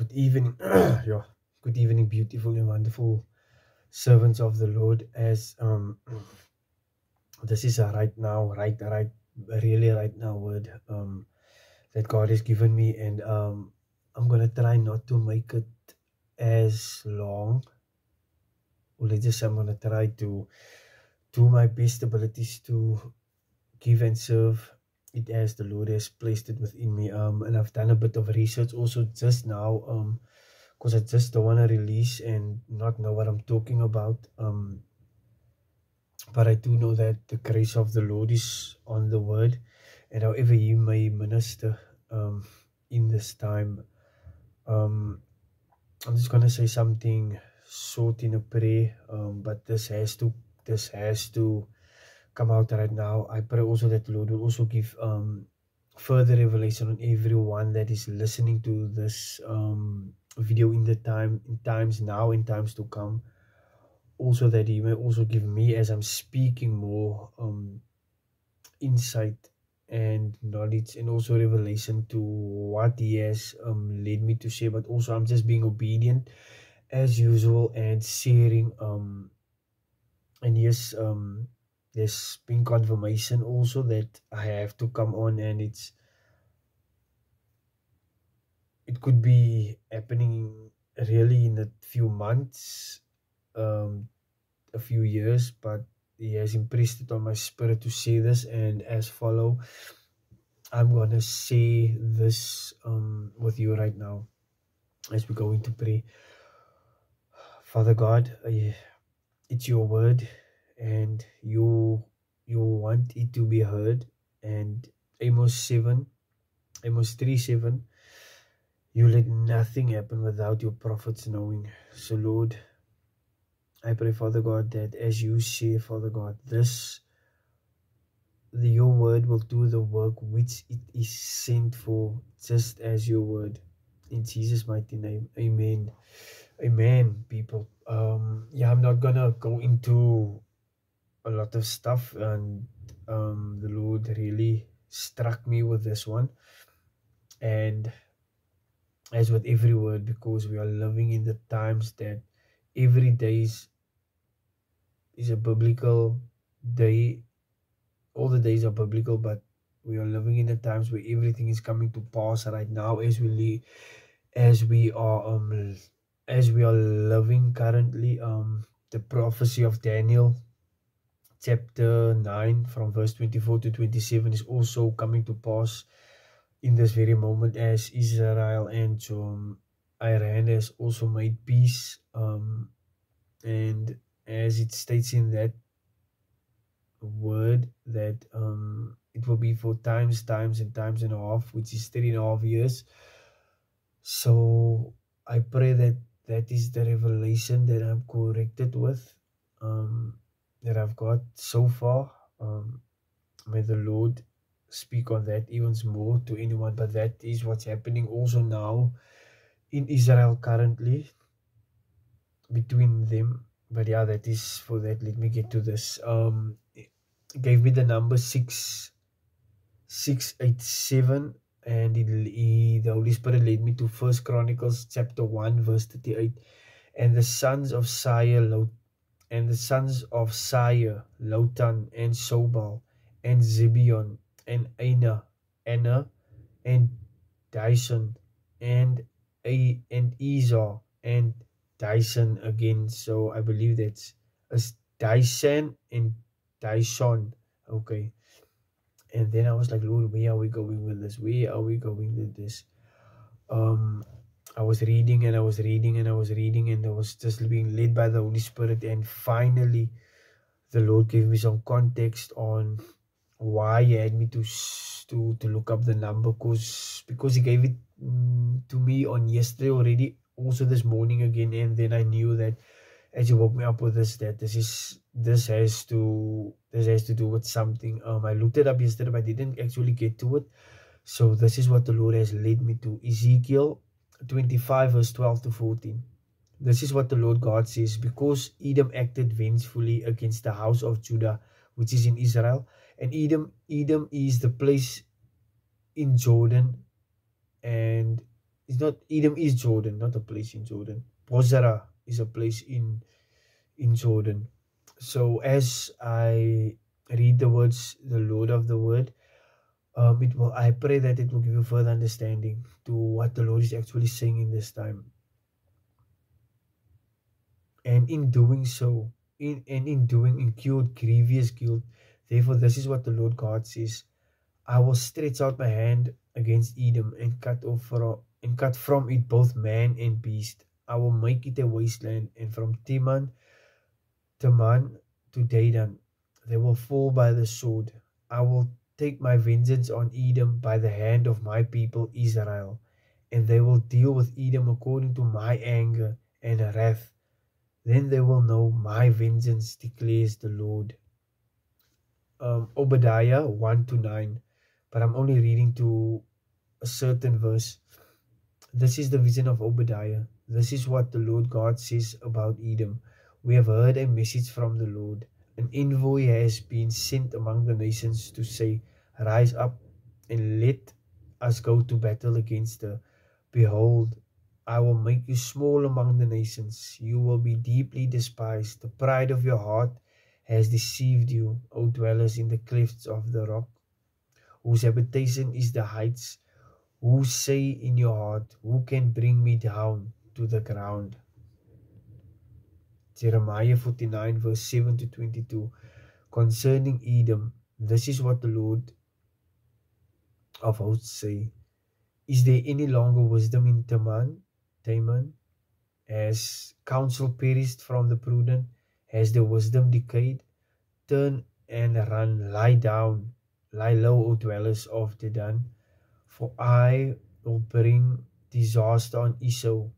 Good evening, yeah. Good evening, beautiful and wonderful servants of the Lord. As this is a really right now word that God has given me, and I'm gonna try not to make it as long. Or let's just say I'm gonna try to do my best abilities to give and serve it as the Lord has placed it within me. And I've done a bit of research also just now. Because I just don't want to release and not know what I'm talking about. But I do know that the grace of the Lord is on the word, and however you may minister in this time, I'm just gonna say something short in a prayer. But this has to come out right now. I pray also that the Lord will also give further revelation on everyone that is listening to this video in times to come. Also that He may also give me, as I'm speaking, more insight and knowledge, and also revelation to what He has led me to say. But also I'm just being obedient as usual and sharing. And yes, there's been confirmation also that I have to come on, and it could be happening really in a few months, a few years, but He has impressed it on my spirit to say this. And as follow, I'm gonna say this with you right now as we go into pray. Father God, it's your word, and you want it to be heard. And Amos 3:7, you let nothing happen without your prophets knowing. So Lord, I pray, Father God, that as you say, Father God, your word will do the work which it is sent for, just as your word. In Jesus' mighty name, amen. Amen, people. Yeah, I'm not gonna go into a lot of stuff, and the Lord really struck me with this one. And as with every word, because we are living in the times that every day is a biblical day. All the days are biblical, but we are living in the times where everything is coming to pass right now as we are living currently. The prophecy of Daniel chapter 9 from verse 24 to 27 is also coming to pass in this very moment, as Israel and Iran has also made peace, and as it states in that word that it will be for times and a half, which is 3.5 years. So I pray that is the revelation that I'm corrected with, that I've got so far. May the Lord speak on that even more to anyone. But that is what's happening also now in Israel currently between them. But yeah, that is for that. Let me get to this. It gave me the number 687, and the Holy Spirit led me to 1 Chronicles chapter 1 verse 38. And the sons of Sire, Lotan, and Sobal, and Zibeon, and Anna, and Dyson, and Esau, and Dyson again. So I believe that's Dyson and Dyson. Okay. And then I was like, Lord, where are we going with this? Where are we going with this? I was reading and I was reading and I was reading, and I was just being led by the Holy Spirit. And finally, the Lord gave me some context on why He had me to look up the number, because He gave it to me on yesterday already, also this morning again. And then I knew that as He woke me up with this, that this has to do with something. I looked it up yesterday, but I didn't actually get to it. So this is what the Lord has led me to. Ezekiel 25 verse 12 to 14. This is what the Lord God says: because Edom acted vengefully against the house of Judah, which is in Israel, and Edom is the place in Jordan, and not, Edom is Jordan, not a place in Jordan. Bozrah is a place in Jordan. So as I read the words, the Lord of the word, I pray that it will give you further understanding to what the Lord is actually saying in this time. And in doing so, incurred grievous guilt. Therefore, this is what the Lord God says: I will stretch out my hand against Edom and cut from it both man and beast. I will make it a wasteland, and from Teman to Dedan they will fall by the sword. I will take my vengeance on Edom by the hand of my people Israel, and they will deal with Edom according to my anger and wrath. Then they will know my vengeance, declares the Lord. Obadiah 1-9, but I'm only reading to a certain verse. This is the vision of Obadiah. This is what the Lord God says about Edom. We have heard a message from the Lord. An envoy has been sent among the nations to say, rise up and let us go to battle against her. Behold, I will make you small among the nations. You will be deeply despised. The pride of your heart has deceived you, O dwellers in the clefts of the rock, whose habitation is the heights, who say in your heart, who can bring me down to the ground? Jeremiah 49 verse 7-22. Concerning Edom, this is what the Lord of hosts say. Is there any longer wisdom in Teman? Has counsel perished from the prudent? Has the wisdom decayed? Turn and run, lie down, lie low, O dwellers of Dedan, for I will bring disaster on Esau.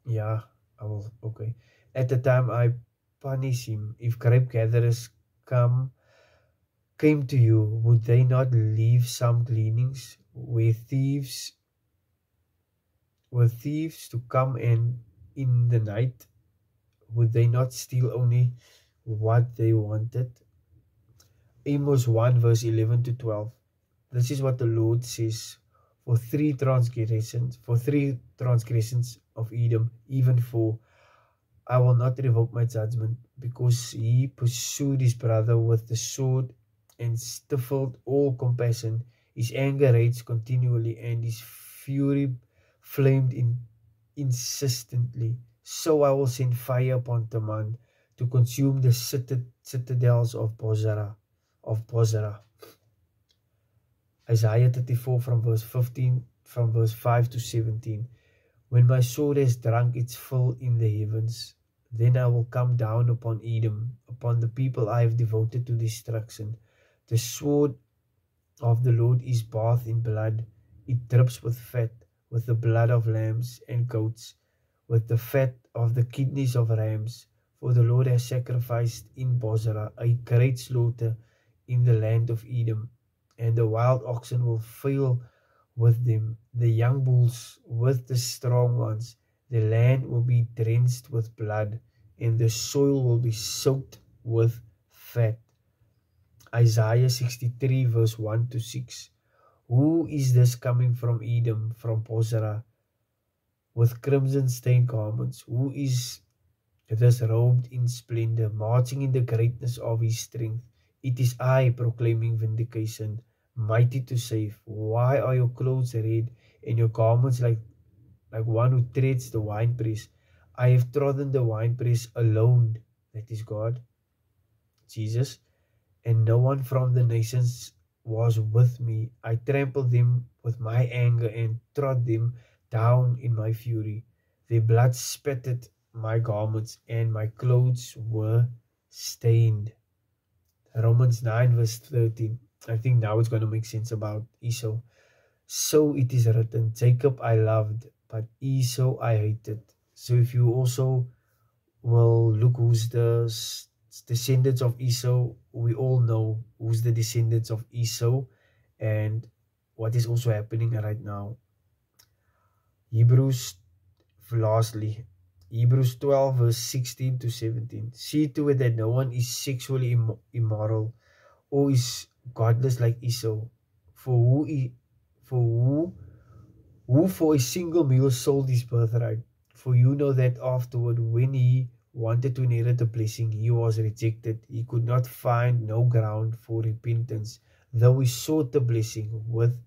Yeah, I will. Okay. At the time I punish him. If grape gatherers came to you, would they not leave some gleanings? Were thieves to come and in the night, would they not steal only what they wanted? Amos 1 verse 11-12. This is what the Lord says: for three transgressions of Edom, even four, I will not revoke my judgment, because he pursued his brother with the sword and stifled all compassion. His anger raged continually, and his fury flamed insistently. So I will send fire upon Teman to consume the citadels of Bozrah. Isaiah 34 from verse 5-17. When my sword has drunk its fill in the heavens, then I will come down upon Edom, upon the people I have devoted to destruction. The sword of the Lord is bathed in blood. It drips with fat, with the blood of lambs and goats, with the fat of the kidneys of rams. For the Lord has sacrificed in Bozrah a great slaughter in the land of Edom, and the wild oxen will fail with them, the young bulls with the strong ones. The land will be drenched with blood, and the soil will be soaked with fat. Isaiah 63 verse 1-6. Who is this coming from Edom, from Bozrah, with crimson stained garments? Who is this robed in splendor, marching in the greatness of his strength? It is I, proclaiming vindication, mighty to save. Why are your clothes red and your garments like one who treads the winepress? I have trodden the winepress alone, that is God, Jesus, and no one from the nations was with me. I trampled them with my anger and trod them down in my fury. Their blood spattered my garments, and my clothes were stained. Romans 9 verse 13. I think now it's going to make sense about Esau. So it is written, Jacob I loved, but Esau I hated. So if you also will look who's the descendants of Esau, we all know who's the descendants of Esau and what is also happening right now. Lastly, Hebrews 12 verse 16-17. See to it that no one is sexually immoral or is godless like Esau, for who For who for a single meal sold his birthright? For you know that afterward, when he wanted to inherit the blessing, he was rejected. He could not find no ground for repentance, though he sought the blessing with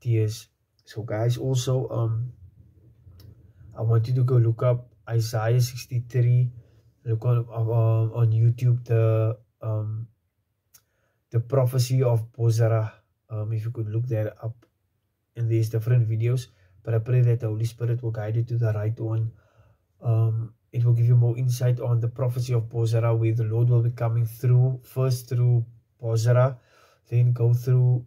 tears. So, guys, also, I want you to go look up Isaiah 63. Look on YouTube the prophecy of Bozrah. If you could look that up, and there's different videos. But I pray that the Holy Spirit will guide you to the right one. It will give you more insight on the prophecy of Bozrah, where the Lord will be coming through, first through Bozrah, then go through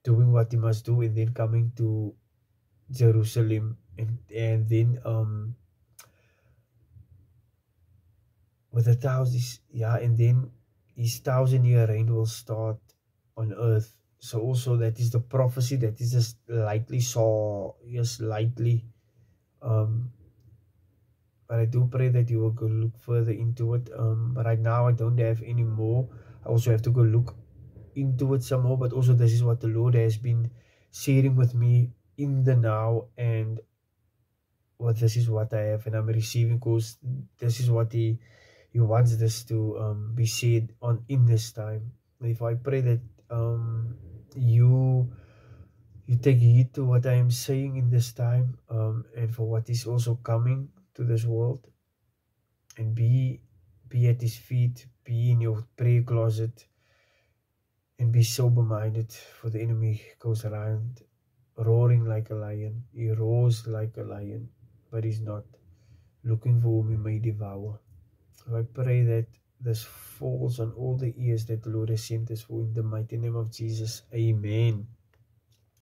doing what he must do, and then coming to Jerusalem, and then with the thousands, yeah, and then his 1,000-year reign will start on earth. So also that is the prophecy that is just lightly saw, yes, lightly. But I do pray that you will go look further into it. Right now I don't have any more. I also have to go look into it some more. But also this is what the Lord has been sharing with me in the now, and this is what I have, and I'm receiving, because this is what He wants this to be said in this time. If I pray that you take heed to what I am saying in this time, and for what is also coming to this world, and be at His feet, be in your prayer closet, and be sober-minded, for the enemy goes around roaring like a lion. He roars like a lion, but he's not, looking for whom he may devour. So I pray that this falls on all the ears that the Lord has sent us for, in the mighty name of Jesus. Amen.